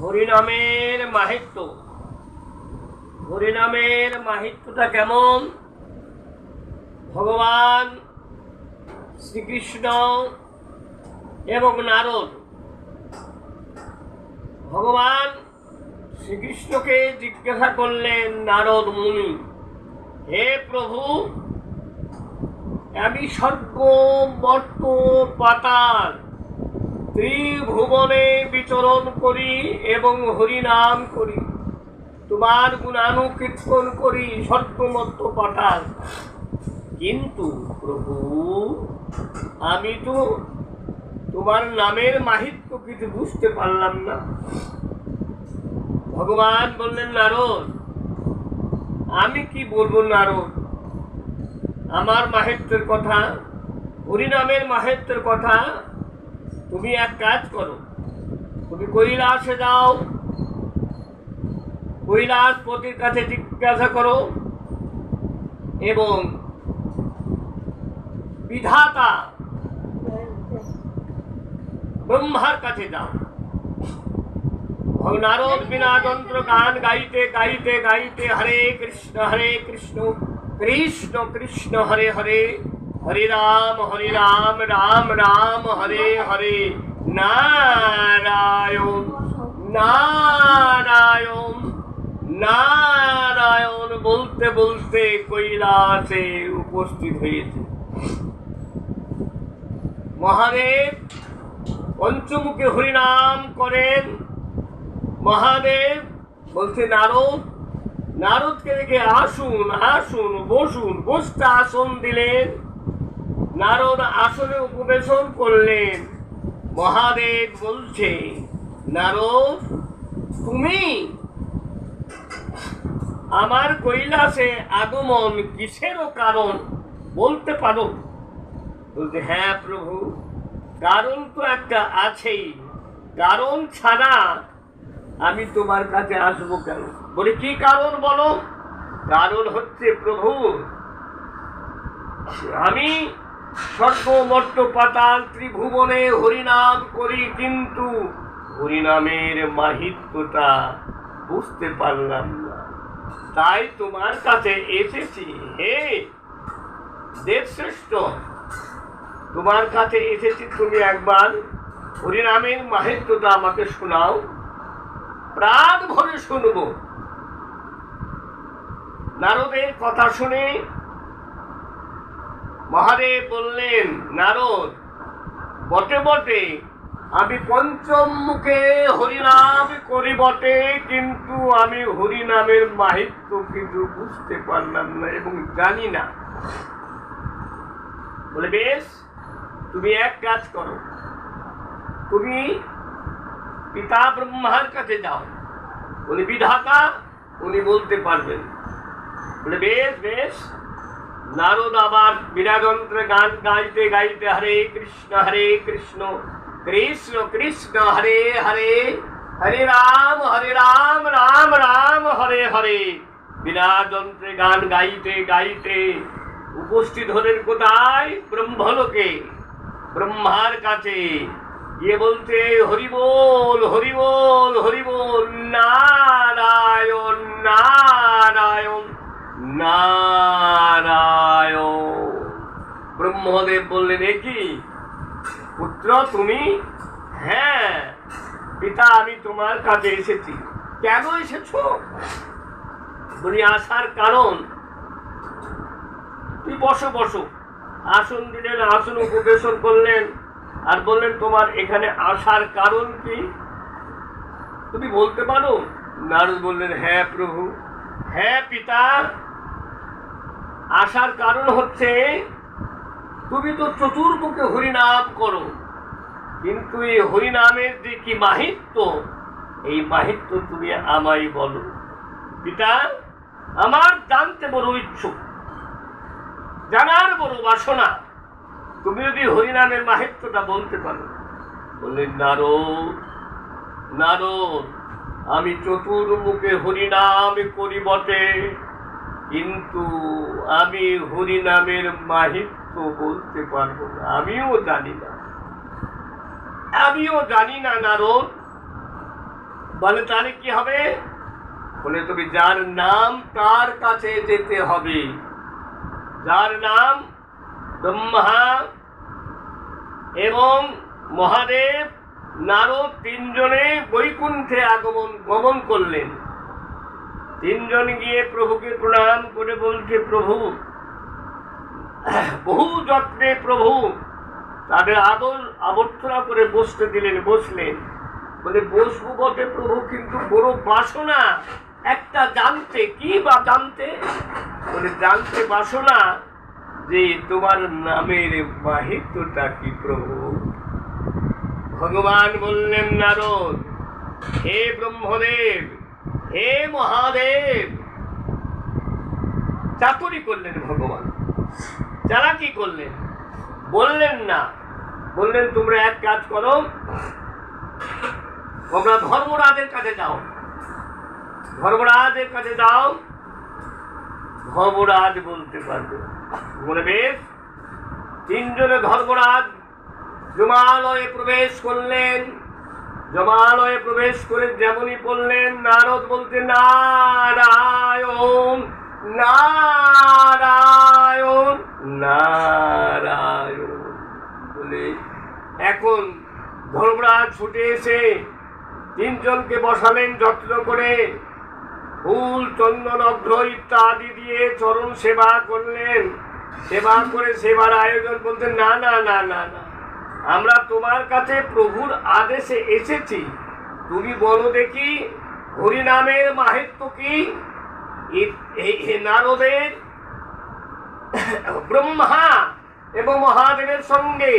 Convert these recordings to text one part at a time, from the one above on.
হরিনামের মাহাত্ম্য। হরিনামের মাহাত্ম্যটা কেমন? ভগবান শ্রীকৃষ্ণ এবং নারদ ভগবান শ্রীকৃষ্ণকে জিজ্ঞাসা করলেন, নারদ মুনি, হে প্রভু, আমি স্বর্গ মর্ত পাতাল ত্রিভুবনে বিচরণ করি এবং হরিনাম করি, তোমার গুণানুকীর্তন করি স্বর্গমর্ত পাতাল, কিন্তু প্রভু আমি তো তোমার নামের মাহাত্ম্য কিছু বুঝতে পারলাম না। ভগবান বললেন, নারদ, আমি কি বলবো নারদ, আমার মাহাত্ম্যের কথা, হরিনামের মাহাত্ম্যের কথা তুমি এক কাজ করো, তুমি কৈলাসে যাও, কৈলাসপতির কাছে জিজ্ঞাসা করো এবং বিধাতা ব্রহ্মার কাছে যাও। নারদ বিনা যন্ত্র গান গাইতে গাইতে গাইতে হরে কৃষ্ণ কৃষ্ণ কৃষ্ণ হরে হরে, হরে রাম রাম রাম হরে হরে, নারায়ণ নারায়ণ নারায়ণ বলতে বলতে কৈলাসে উপস্থিত হয়েছে। মহাদেব পঞ্চমুখে হরিনাম করেন। মহাদেব বলছে, নারদকে দেখে আসুন আসুন বসুন, বসতে আসন দিলেন। নারদ আসনে উপবেশন করলেন। মহাদেব বলছে, নারদ, তুমি আমার কৈলাসে আগমন কিসেরও কারণ বলতে পারো? বলতে, হ্যাঁ প্রভু, কারণ তো একটা আছেই, কারণ ছাড়া আমি তোমার কাছে আসবো কেন? বলে, কি কারণ বলো? কারণ হচ্ছে প্রভু, আমি স্বর্গ মর্ত পাতাল ত্রিভুবনে হরিনাম করি, কিন্তু হরিনামের মাহাত্ম্যটা বুঝতে পারলাম না, তাই তোমার কাছে এসেছি। হে দেবশ্রেষ্ঠ, তোমার কাছে এসেছি, তুমি একবার হরিনামের মাহাত্ম্যটা আমাকে শোনাও, প্রাণ ভরে শুনব। নারদের কথা শুনে মহাদেব বললেন, নারদ, বটে বটে আমি পঞ্চম মুখে হরিনাম করি বটে, কিন্তু আমি হরিনামের মাহাত্ম্য কিছু বুঝতে পারলাম না এবং জানি না। বলে, বেশ, তুমি এক কাজ করো, তুমি পিতা ব্রহ্মার কাছে যাও, উনি বিধাতা, উনি বলতে পারবেন। বলে, বেশ বেশ। নারদ আবার বিনাযন্ত্রে গান গাইতে গাইতে হরে কৃষ্ণ কৃষ্ণ কৃষ্ণ হরে হরে, হরে রাম রাম রাম হরে হরে, বিনাযন্ত্রে গান গাইতে গাইতে উপস্থিত হলেন কোথায়? ব্রহ্মলোকে, ব্রহ্মার কাছে গিয়ে বলতে, হরি বল হরি বল হরি বল, নারায়ণ নারায়ণ নারায়ণ। ব্রহ্মদেব বললেন, এ কি পুত্র তুমি? হ্যাঁ পিতা, আমি তোমার কাছে এসেছি। কেন এসেছো? বলি, আসার কারণ, তুই বসো বসো। আসন দিলেন, আসন উপবেশন করলেন আর বললেন, তোমার এখানে আসার কারণ কি, তুমি বলতে পারো? নারদ বললেন, হ্যাঁ প্রভু, হ্যাঁ পিতা, আসার কারণ হচ্ছে তুমি তো চতুর্মুখে হরিনাম করো, কিন্তু এই হরিনামের যে কি মাহাত্ম্য, এই মাহাত্ম্য তুমি আমায় বলো। পিতা, আমার জানতে বড় ইচ্ছুক, জানার বড় বাসনা, তুমি যদি হরিনামের মাহাত্ম্যটা বলতে পারো। বললেন, নারদ, আমি চতুর্মুখে হরিনাম করি বটে, কিন্তু আমি হরিনামের মাহাত্ম্য বলতে পারবো না, আমিও জানি না নারদ। বলে তাহলে কি হবে? বলে তুমি যার নাম তার কাছে যেতে হবে। যার নাম ব্রহ্মা এবং মহাদেব নারদ তিনজনে বৈকুণ্ঠে গমন করলেন। তিনজন গিয়ে প্রভুকে প্রণাম করে বলছে, প্রভু, বহু যত্নে প্রভু তাদের আদর আবর্তনা করে বসতে দিলেন। বসলেন, বলে বসবো বটে প্রভু, কিন্তু বড় বাসনা একটা জানতে। কি বা জানতে? বলে জানতে বাসনা যে তোমার নামের মাহাত্ম্যটা কি প্রভু? ভগবান বললেন, নারদ, হে ব্রহ্মদেব, হে মহাদেব। চাতুরি করলেন ভগবান, চালাকি করলেন, বললেন না। বললেন তোমরা এক কাজ করো, তোমরা ধর্মরাজের কাছে যাও। ধর্মরাজের কাছে যাও, ধর্মরাজ বলতে পারবে। বলে বেশ। তিনজনে ধর্মরাজ জমালয়ে প্রবেশ করলেন। জমালয়ে প্রবেশ করে যেমনই বললেন, নারদ বলতে নারায়ণ নারায়ণ নারায়ণ বলে এখন ধর্মরাজ ছুটে এসে তিনজনকে বসালেন যত্ন করে, ফুল চন্দন অগ্র ইত্যাদি দিয়ে চরণ সেবা করলেন। সেবা করে সেবার আয়োজন বলতে, না না না না না, আমরা তোমার কাছে প্রভুর আদেশে এসেছি, তুমি বলো দেখি হরিনামের মাহাত্ম্য কি? নারদের ব্রহ্মা এবং মহাদেবের সঙ্গে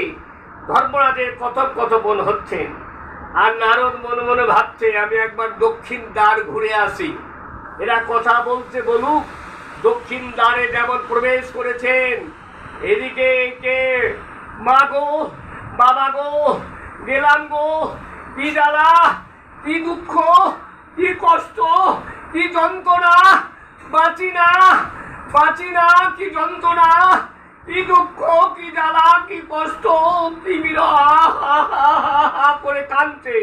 ধর্মরাজের কথোপকথন হচ্ছে। আর নারদ মনে মনে ভাবছে, আমি একবার দক্ষিণ দ্বার ঘুরে আসি। এরা কথা বলছে বলুক। দক্ষিণ দ্বারে যেমন প্রবেশ করেছেন, এদিকে কে মা গো, বাবা গো, গেলাম গো, কি জ্বালা, কি দুঃখ, কি কষ্ট, কি যন্ত্রণা, বাঁচি না বাঁচি না, কি যন্ত্রণা, কি দুঃখ, কি জ্বালা, কি কষ্ট, কি করে কাঁদছে,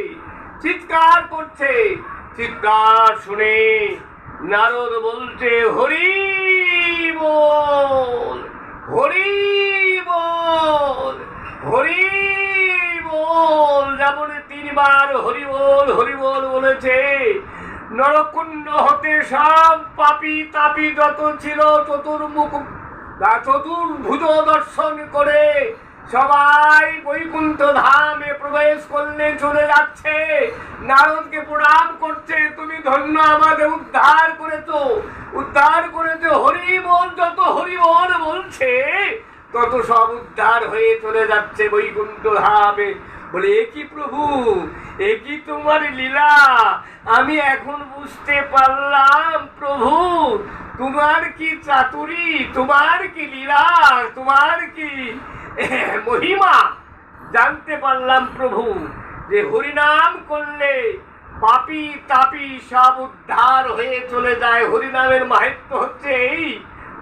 চিৎকার করছে। চিৎকার শুনে নারদ বলছে, হরি বল, হরি বল, হরি বল। যেমন তিনবার হরি বল বলেছে, নরকুণ্ড হতে সব পাপী তাপী যত ছিল চতুর্ভুজ দর্শন করে সবাই বৈকুণ্ঠ ধামে প্রবেশ করলে চলে যাচ্ছে। নারদকে প্রণাম করছে, তুমি ধন্য, আমাদের উদ্ধার করেছো, উদ্ধার করেছো। হরি বল, যত হরি বল বলছে তত সব উদ্ধার হয়ে চলে যাচ্ছে বৈকুণ্ঠ ধামে। বলে, এ কি প্রভু, এ কি তোমার লীলা? আমি এখন বুঝতে পারলাম প্রভু, তোমার কি চাতুরি, তোমার কি লীলা, তোমার কি মহিমা জানতে পারলাম প্রভু, যে হরিনাম করলে পাপী তাপী সব উদ্ধার হয়ে চলে যায়। হরিনামের মাহাত্ম্য হচ্ছে এই,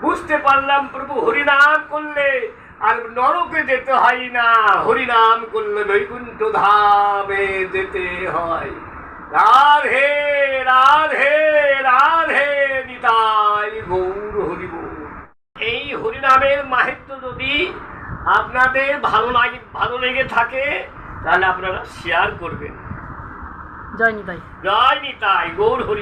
বুঝতে পারলাম প্রভু। হরিনাম করলে আর নরকে যেতে হয় না, হরিনাম করলে বৈকুণ্ঠ ধামে যেতে হয়। রাধে রাধে রাধে, নিতাই গৌর হরি বল। এই হরিনামের মাহাত্ম্য যদি আপনাদের ভালো লেগে থাকে তাহলে আপনারা শেয়ার করবেন। জয় নিতাই, জয় নিতাই গৌর হরি।